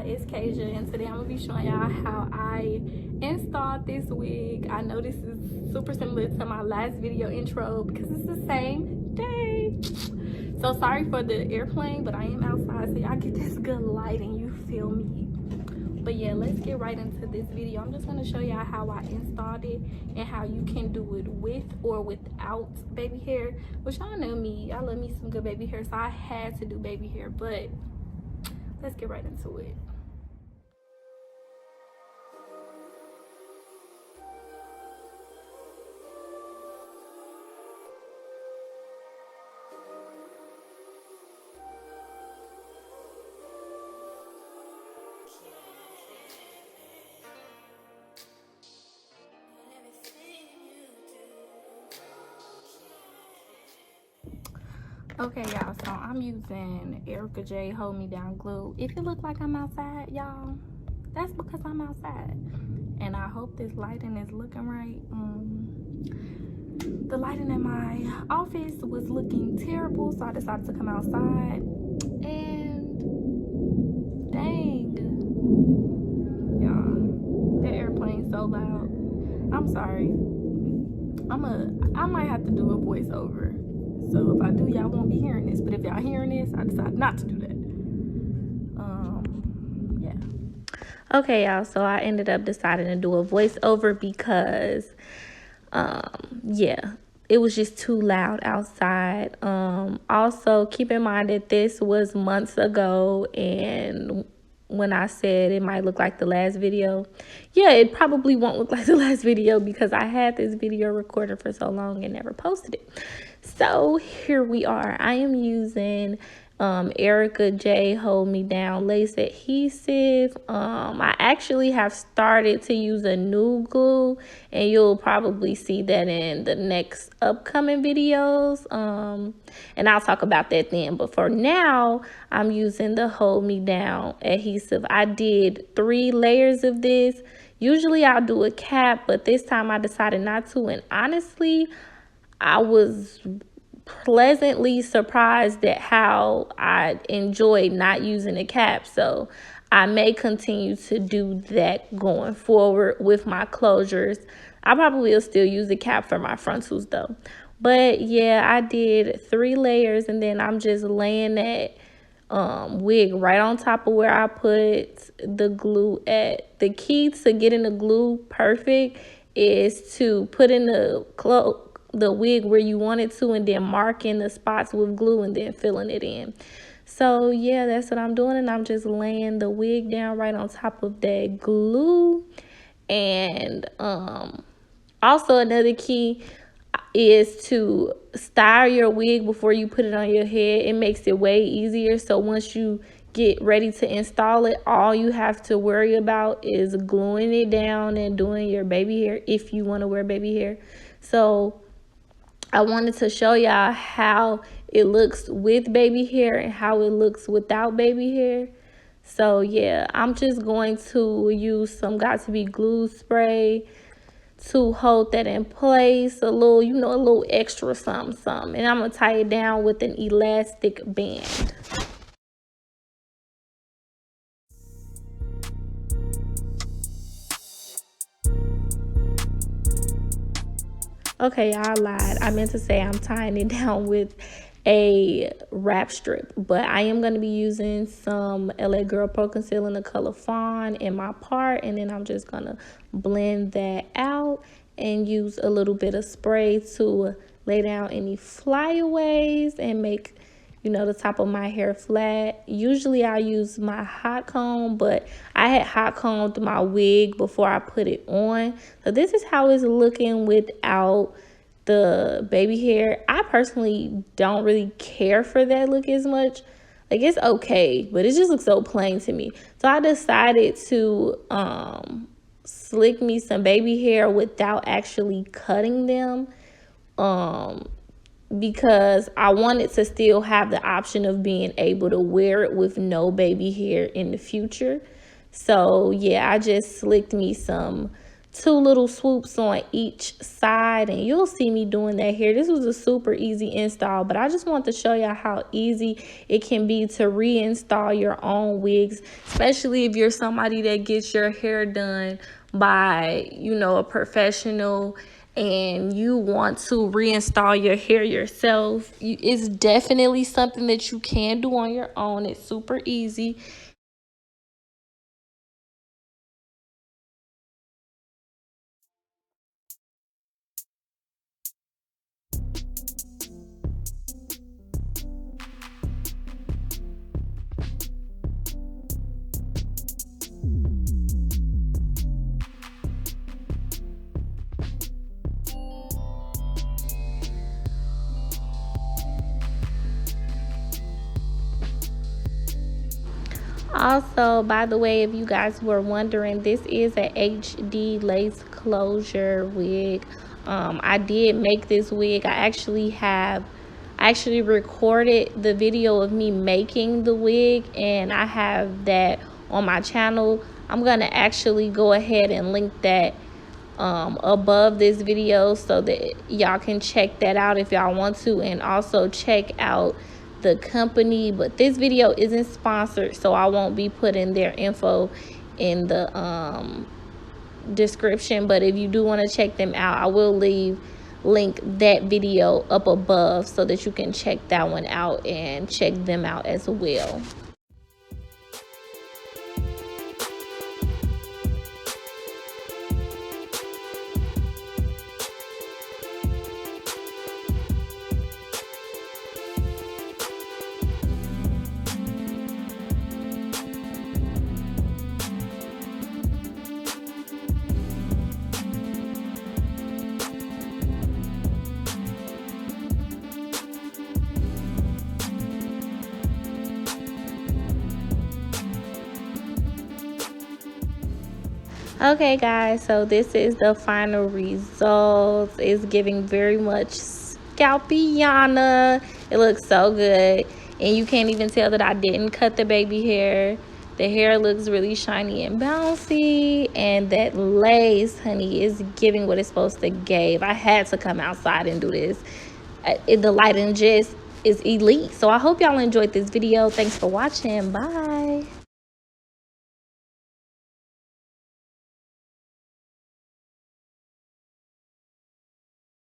it's Kasia, and today I'm gonna be showing y'all how I installed this wig. I know this is super similar to my last video intro because it's the same day. So sorry for the airplane, but I am outside so y'all get this good lighting, you feel me? But yeah, let's get right into this video. I'm just gonna show y'all how I installed it and how you can do it with or without baby hair. Which y'all know me, I love me some good baby hair, so I had to do baby hair, but let's get right into it. Okay, y'all, so I'm using Erica J Hold Me Down glue. If it look like I'm outside, y'all, that's because I'm outside. And I hope this lighting is looking right. The lighting in my office was looking terrible, so I decided to come outside. And dang, y'all, that airplane's so loud. I'm sorry. I might have to do a voiceover. So if I do, y'all won't be hearing this. But if y'all hearing this, I decided not to do that. Yeah. Okay, y'all. So I ended up deciding to do a voiceover because, yeah, it was just too loud outside. Also, keep in mind that this was months ago, and when I said it might look like the last video, yeah, it probably won't look like the last video because I had this video recorded for so long and never posted it. So here we are. I am using Erica J Hold Me Down lace adhesive. I actually have started to use a new glue, and you'll probably see that in the next upcoming videos. And I'll talk about that then. But for now, I'm using the Hold Me Down adhesive. I did 3 layers of this. Usually I'll do a cap, but this time I decided not to. And honestly, I was pleasantly surprised at how I enjoyed not using a cap. So I may continue to do that going forward with my closures. I probably will still use the cap for my frontals though. But yeah, I did 3 layers, and then I'm just laying that wig right on top of where I put the glue at. The key to getting the glue perfect is to put in the wig where you want it to, and then marking the spots with glue and then filling it in. So yeah, that's what I'm doing, and I'm just laying the wig down right on top of that glue. And also another key is to style your wig before you put it on your head. It makes it way easier. So once you get ready to install it, all you have to worry about is gluing it down and doing your baby hair if you want to wear baby hair. So I wanted to show y'all how it looks with baby hair and how it looks without baby hair. So yeah, I'm just going to use some Got To Be glue spray to hold that in place, a little, you know, a little extra something. And I'm gonna tie it down with an elastic band. Okay, I lied. I meant to say I'm tying it down with a wrap strip, but I am going to be using some LA Girl Pro Concealer in the color Fawn in my part, and then I'm just going to blend that out and use a little bit of spray to lay down any flyaways and make, you know, the top of my hair flat. Usually I use my hot comb, but I had hot combed my wig before I put it on. So this is how it's looking without the baby hair. I personally don't really care for that look as much. Like, it's okay, but it just looks so plain to me. So I decided to slick me some baby hair without actually cutting them. Because I wanted to still have the option of being able to wear it with no baby hair in the future. So yeah, I just slicked me some two little swoops on each side, and you'll see me doing that here. This was a super easy install, but I just want to show y'all how easy it can be to reinstall your own wigs, especially if you're somebody that gets your hair done by, you know, a professional and you want to reinstall your hair yourself. It's definitely something that you can do on your own. It's super easy. Also, by the way, if you guys were wondering, this is a HD lace closure wig. I did make this wig. I actually recorded the video of me making the wig, and I have that on my channel. I'm gonna actually go ahead and link that above this video so that y'all can check that out if y'all want to, and also check out the company. But this video isn't sponsored, so I won't be putting their info in the description. But if you do want to check them out, I will link that video up above so that you can check that one out and check them out as well. Okay guys, so this is the final results. It's giving very much scalpiana. It looks so good, and you can't even tell that I didn't cut the baby hair. The hair looks really shiny and bouncy, and that lace, honey, is giving what it's supposed to give. I had to come outside and do this. The lighting just is elite. So I hope y'all enjoyed this video. Thanks for watching. Bye.